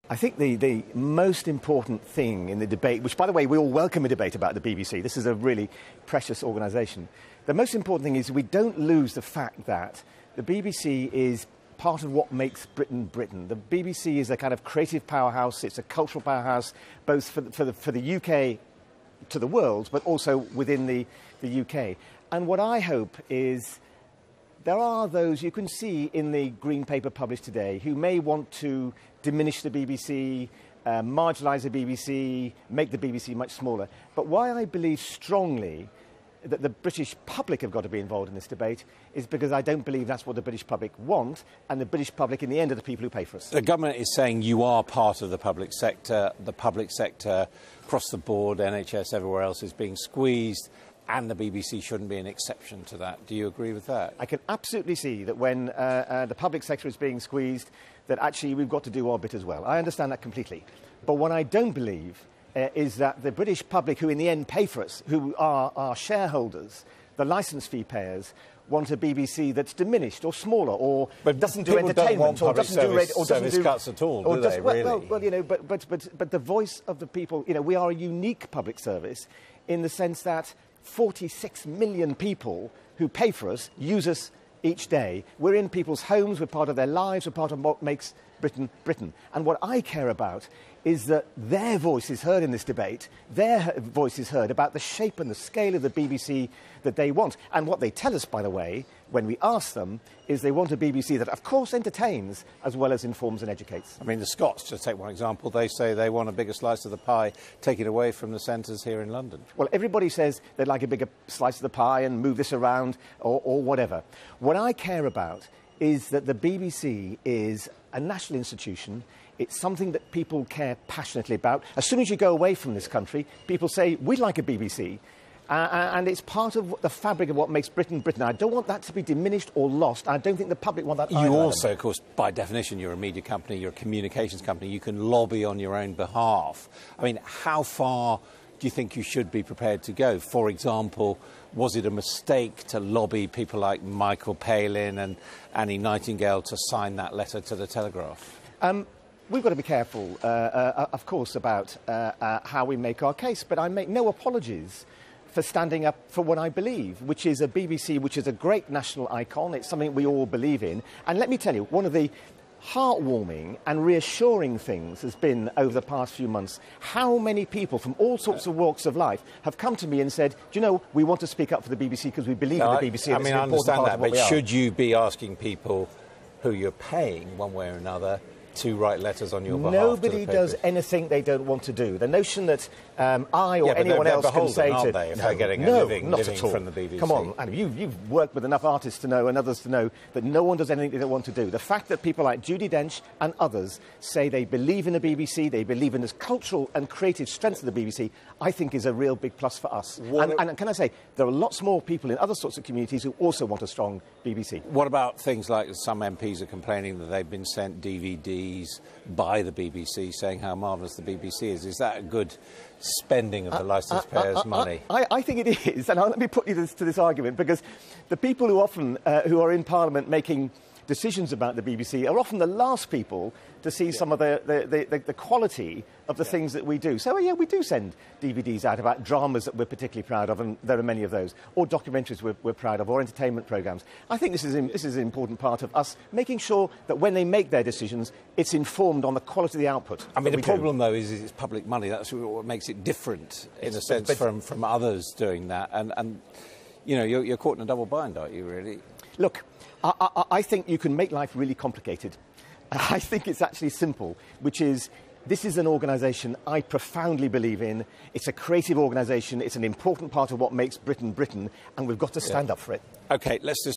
I think the most important thing in the debate, which, by the way, we all welcome a debate about the BBC. This is a really precious organisation. The most important thing is we don't lose the fact that the BBC is part of what makes Britain Britain. The BBC is a kind of creative powerhouse. It's a cultural powerhouse, both for the UK to the world, but also within the UK. And what I hope is there are those you can see in the Green Paper published today who may want to diminish the BBC, marginalise the BBC, make the BBC much smaller. But why I believe strongly that the British public have got to be involved in this debate is because I don't believe that's what the British public want, and the British public, in the end, are the people who pay for us. The government is saying you are part of the public sector across the board, NHS, everywhere else, is being squeezed, and the BBC shouldn't be an exception to that. Do you agree with that? I can absolutely see that when the public sector is being squeezed, that actually we've got to do our bit as well. I understand that completely. But what I don't believe is that the British public, who in the end pay for us, who are our shareholders, the licence fee payers, want a BBC that's diminished or smaller or doesn't do entertainment or doesn't do radio or doesn't do cuts at all, do they? Really? Well, you know, but the voice of the people. You know, we are a unique public service in the sense that 46 million people who pay for us use us each day. We're in people's homes. We're part of their lives. We're part of what makes Britain Britain. And what I care about is that their voice is heard in this debate. Their voice is heard about the shape and the scale of the BBC that they want. And what they tell us, by the way, when we ask them, is they want a BBC that, of course, entertains as well as informs and educates. I mean, the Scots, to take one example, they say they want a bigger slice of the pie taken away from the centres here in London. Well, everybody says they'd like a bigger slice of the pie and move this around or whatever. What I care about is that the BBC is a national institution. It's something that people care passionately about. As soon as you go away from this country, people say, we'd like a BBC. And it's part of the fabric of what makes Britain Britain. I don't want that to be diminished or lost. I don't think the public want that either. You also, of course, by definition, you're a media company, you're a communications company. You can lobby on your own behalf. I mean, how far do you think you should be prepared to go? For example, was it a mistake to lobby people like Michael Palin and Annie Nightingale to sign that letter to the Telegraph? We've got to be careful, of course, about how we make our case, but I make no apologies for standing up for what I believe, which is a BBC which is a great national icon. It's something we all believe in. And let me tell you, one of the heartwarming and reassuring things has been over the past few months how many people from all sorts of walks of life have come to me and said, do you know, we want to speak up for the BBC because we believe in the BBC. I mean, I understand that, but should you be asking people who you're paying one way or another to write letters on your behalf? Nobody does anything they don't want to do. The notion that I or anyone else can say to... They, if they're getting a living from the BBC. Come on, Adam, you've worked with enough artists to know and others to know that no one does anything they don't want to do. The fact that people like Judi Dench and others say they believe in the BBC, they believe in this cultural and creative strength of the BBC, I think is a real big plus for us. And can I say, there are lots more people in other sorts of communities who also want a strong BBC. What about things like some MPs are complaining that they've been sent DVDs by the BBC saying how marvellous the BBC is? Is that a good spending of the licence payers' money? I think it is, and let me put you to this argument, because the people who often who are in Parliament making decisions about the BBC are often the last people to see some of the quality of the things that we do. So, yeah, we do send DVDs out about dramas that we're particularly proud of, and there are many of those, or documentaries we're proud of, or entertainment programmes. I think this is an important part of us making sure that when they make their decisions, it's informed on the quality of the output. I mean, the problem, though, is it's public money. That's what makes it different, in a sense, from others doing that. And you know, you're caught in a double bind, aren't you, really? Look, I think you can make life really complicated. I think it's actually simple, which is this is an organisation I profoundly believe in. It's a creative organisation. It's an important part of what makes Britain Britain, and we've got to stand up for it. OK, let's just